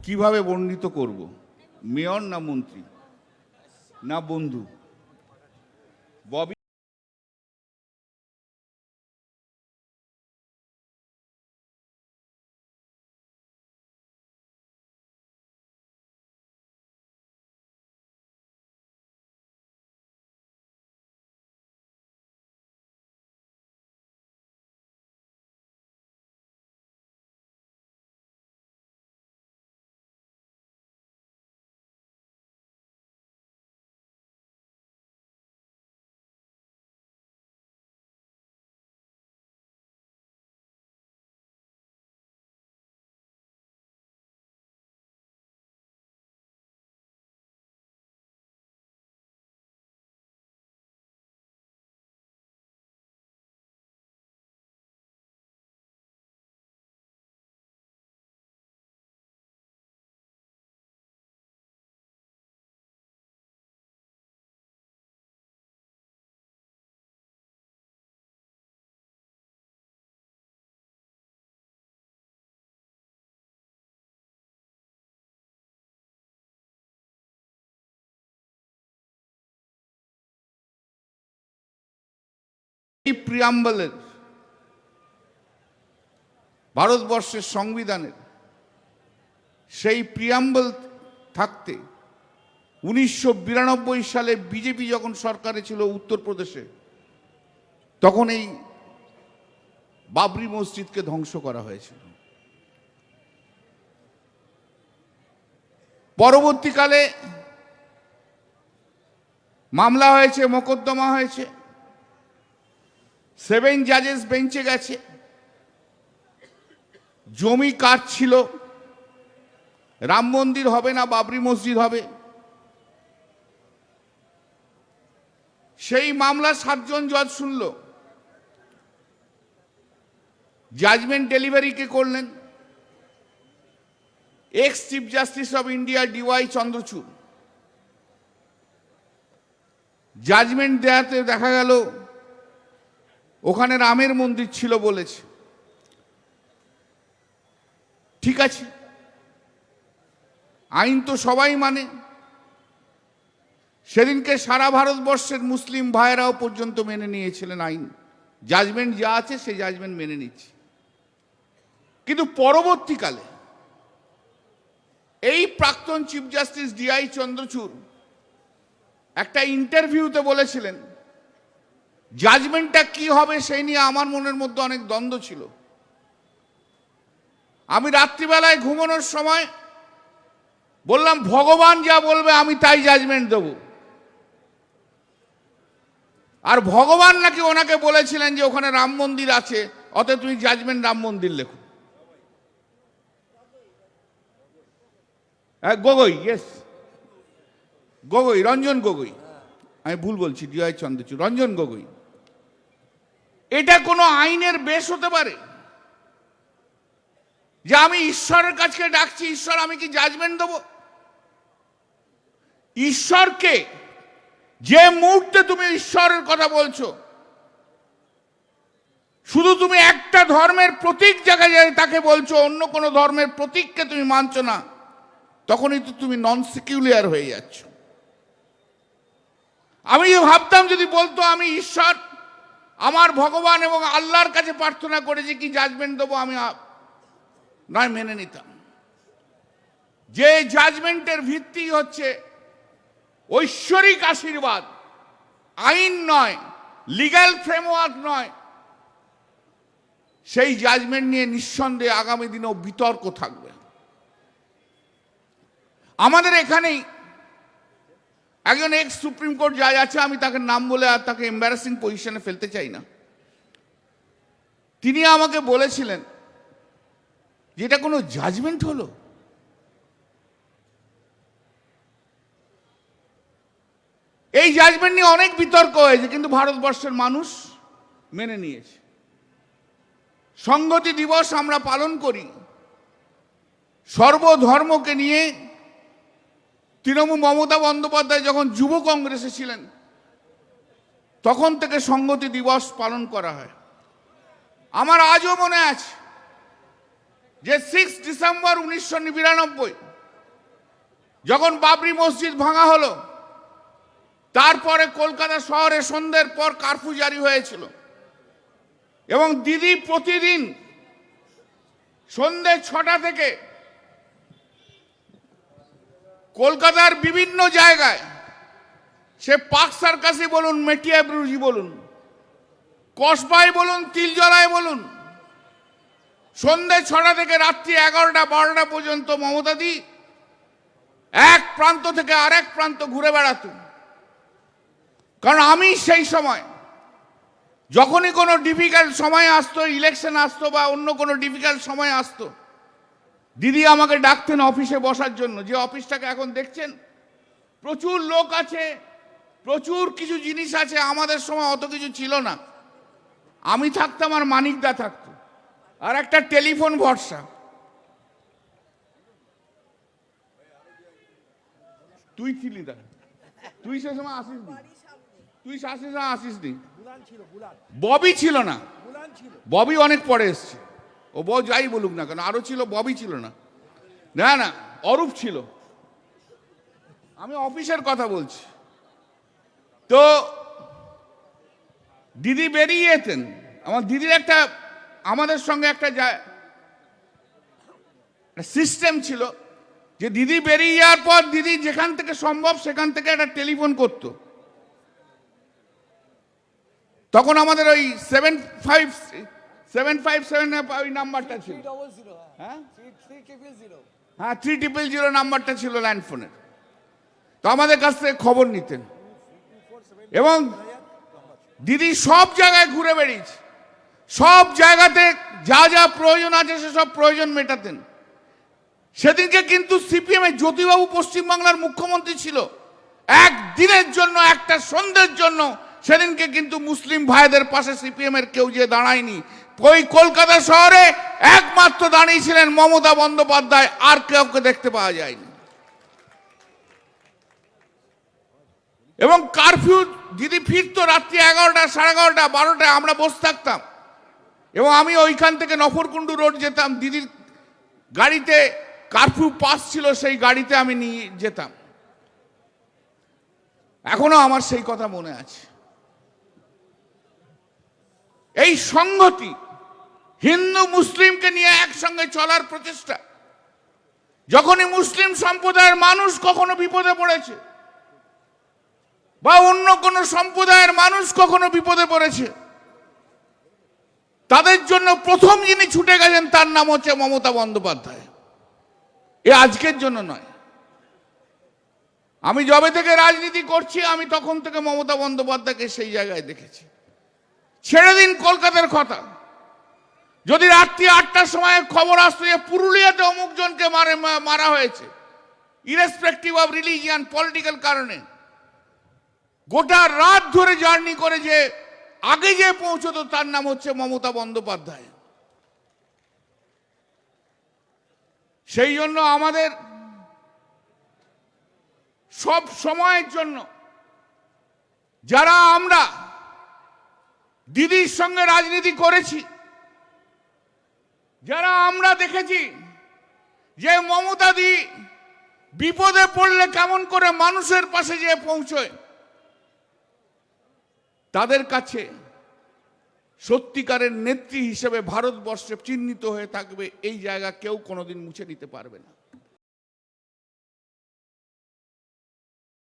কিভাবে বর্ণিত করব? মেয়র না মন্ত্রী না বন্ধু? ববি প্রিয়াম্বলের, ভারতবর্ষের সংবিধানের সেই প্রিয়াম্বল থাকতে 1992 সালে বিজেপি যখন সরকারে ছিল উত্তরপ্রদেশে, তখন এই বাবরি মসজিদকে ধ্বংস করা হয়েছিল। পরবর্তীকালে মামলা হয়েছে, মোকদ্দমা হয়েছে, 7 জাজেস বেঞ্চে গেছে। জমি কার ছিল, রাম মন্দির হবে না বাবরি মসজিদ হবে, সেই মামলা 7 জন জজ শুনল। জাজমেন্ট ডেলিভারি কে করলেন? Ex chief justice of India DY Chandrachud. Judgement দেওয়াতে দেখা গেল ওখানে রামের মন্দির ছিল বলেছে। ঠিক আছে, আইন তো সবাই মানে। সেদিনকে সারা ভারতবর্ষের মুসলিম ভাইয়েরাও পর্যন্ত মেনে নিয়েছিলেন আইন। জাজমেন্ট যা আছে সেই জাজমেন্ট মেনে নিচ্ছে। কিন্তু পরবর্তীকালে এই প্রাক্তন চিফ জাস্টিস DY চন্দ্রচূড় একটা ইন্টারভিউতে বলেছিলেন, জাজমেন্টটা কি হবে সেই নিয়ে আমার মনের মধ্যে অনেক দ্বন্দ্ব ছিল। আমি রাত্রিবেলায় ঘুমানোর সময় বললাম, ভগবান যা বলবে আমি তাই জাজমেন্ট দেব। আর ভগবান নাকি ওনাকে বলেছিলেন যে ওখানে রাম মন্দির আছে, অতএব তুমি জাজমেন্ট রাম মন্দির লেখো। গগৈ, ইয়েস, গগৈ, রঞ্জন গগৈ, আমি ভুল বলছি, DY চন্দ্রচূড়, রঞ্জন গগৈ। এটা কোনো আইনের বেশ হতে পারে যে আমি ঈশ্বরের কাছে ডাকছি, ঈশ্বর আমি কি জাজমেন্ট দেব? ঈশ্বরকে যে মুহূর্তে তুমি ঈশ্বরের কথা বলছো, শুধু তুমি একটা ধর্মের প্রতীক জায়গায় তাকে বলছো, অন্য কোনো ধর্মের প্রতীককে তুমি মানছো না, তখনই তো তুমি নন সেকুলার হয়ে যাচ্ছ। আমি ভাবতাম যদি বলতো আমি ঈশ্বর, আমার ভগবান এবং আল্লাহর কাছে প্রার্থনা করে যে কি জাজমেন্ট দেবো, আমি নয় মেনে নিতাম। যে জাজমেন্টের ভিত্তি হচ্ছে ঐশ্বরিক আশীর্বাদ, আইন নয়, লিগ্যাল ফ্রেমওয়ার্ক নয়, সেই জাজমেন্ট নিয়ে নিঃসন্দেহে আগামী দিনেও বিতর্ক থাকবে। আমাদের এখানেই একজন এক্স সুপ্রিম কোর্ট জাজ আছে, আমি তাকে নাম বলে আর তাকে এম্বারাসিং পজিশনে ফেলতে চাই না। তিনি আমাকে বলেছিলেন যে এটা কোনো জাজমেন্ট হলো? এই জাজমেন্ট নিয়ে অনেক বিতর্ক হয়েছে, কিন্তু ভারতবর্ষের মানুষ মেনে নিয়েছে। সংহতি দিবস আমরা পালন করি সর্বধর্মকে নিয়ে। তৃণমূল মমতা বন্দ্যোপাধ্যায় যখন যুব কংগ্রেসে ছিলেন, তখন থেকে সংহতি দিবস পালন করা হয়। আমার আজও মনে আছে যে 6 ডিসেম্বর 1999 যখন বাবরি মসজিদ ভাঙা হলো, তারপরে কলকাতা শহরে সন্ধ্যের পর কারফিউ জারি হয়েছিল এবং দিদি প্রতিদিন সন্ধ্যে 6টা থেকে কলকাতার বিভিন্ন জায়গায়, সে পার্ক সার্কাসই বলুন, মেটিয়া ব্রুজি বলুন, কসবাই বলুন, তিলজলায় বলুন, সন্ধ্যে 6টা থেকে রাত্রি 11টা 12টা পর্যন্ত মমতাদি এক প্রান্ত থেকে আরেক প্রান্ত ঘুরে বেড়াতো। কারণ আমি সেই সময় যখনই কোনো ডিফিকাল্ট সময় আসতো, ইলেকশন আসতো বা অন্য কোনো ডিফিকাল্ট সময় আসতো, দিদি আমাকে ডাকতেন অফিসে বসার জন্য। যে অফিসটাকে এখন দেখছেন, প্রচুর লোক আছে, প্রচুর কিছু জিনিস আছে, আমাদের সময় অত কিছু ছিল না। আমি থাকতাম আর মানিকদা থাকতো, আর একটা টেলিফোন ভরসা। তুই ছিলি দা, তুই সে সময় আসিস নি, তুই আসিস নি। ববি ছিল না, ববি অনেক পরে এসছে। ও যাই বলুক না কেন, আরো ছিল, ববি ছিল না, না না অরূপ ছিল। আমি অফিসের কথা বলছি। তো দিদি বেরিয়ে যেতেন। আমার দিদির একটা, আমাদের সঙ্গে একটা সিস্টেম ছিল যে দিদি বেরিয়ে যাওয়ার পর দিদি যেখান থেকে সম্ভব সেখান থেকে একটা টেলিফোন করত। তখন আমাদের ওই 7577 ওই নাম্বারটা ছিল, হ্যাঁ 3000 নাম্বারটা ছিল ল্যান্ড ফোনের। তো আমাদের কাছ থেকে খবর নিতেন এবং দিদি সব জায়গায় ঘুরে বেড়িয়েছে, সব জায়গাতে যা যা প্রয়োজন আছে সেসব প্রয়োজন মেটাতেন। সেদিনকে কিন্তু সিপিএম এর জ্যোতিবাবু পশ্চিমবাংলার মুখ্যমন্ত্রী ছিল। একদিনের জন্য, একটা সন্ধ্যের জন্য সেদিনকে কিন্তু মুসলিম ভাইদের পাশে সিপিএম এর কেউ যে দাঁড়ায়নি। ওই কলকাতা শহরে একমাত্র দাঁড়িয়েছিলেন মমতা বন্দ্যোপাধ্যায়, আর কাউকে দেখতে পাওয়া যায়নি। এবং কারফিউ দিদি ফিরতো রাত্রি 11টা, 11:30, 12টায়, আমরা বসে থাকতাম। এবং আমি ওইখান থেকে নফরকুণ্ডু রোড যেতাম, দিদির গাড়িতে কারফিউ পাস ছিল, সেই গাড়িতে আমি নিয়ে যেতাম। এখনো আমার সেই কথা মনে আছে। এই সংহতি, হিন্দু মুসলিমকে নিয়ে একসঙ্গে চলার প্রচেষ্টা, যখনই মুসলিম সম্প্রদায়ের মানুষ কখনো বিপদে পড়েছে বা অন্য কোনো সম্প্রদায়ের মানুষ কখনো বিপদে পড়েছে, তাদের জন্য প্রথম যিনি ছুটে গেছেন তার নাম হচ্ছে মমতা বন্দ্যোপাধ্যায়। এ আজকের জন্য নয়। আমি যবে থেকে রাজনীতি করছি, আমি তখন থেকে মমতা বন্দ্যোপাধ্যায়কে সেই জায়গায় দেখেছি। ছেড়ে দিন কলকাতার কথা, যদি রাত্রি 8টার সময় খবর আসতো যে পুরুলিয়াতে অমুক জনকে মারা হয়েছে, ইরেসপেক্টিভ অফ রিলিজিয়ান, পলিটিক্যাল কারণে, গোটা রাত ধরে জার্নি করে যে আগে যে পৌঁছতো তার নাম হচ্ছে মমতা বন্দ্যোপাধ্যায়। সেই জন্য আমাদের সব সময়ের জন্য যারা আমরা দিদির সঙ্গে রাজনীতি করেছি, যারা আমরা দেখেছি যে মমতা দি বিপদে পড়লে কেমন করে মানুষের পাশে যেয়ে পৌঁছয়, তাদের কাছে সত্যিকারের নেত্রী হিসেবে ভারতবর্ষে চিহ্নিত হয়ে থাকবে। এই জায়গা কেউ কোনোদিন মুছে নিতে পারবে না।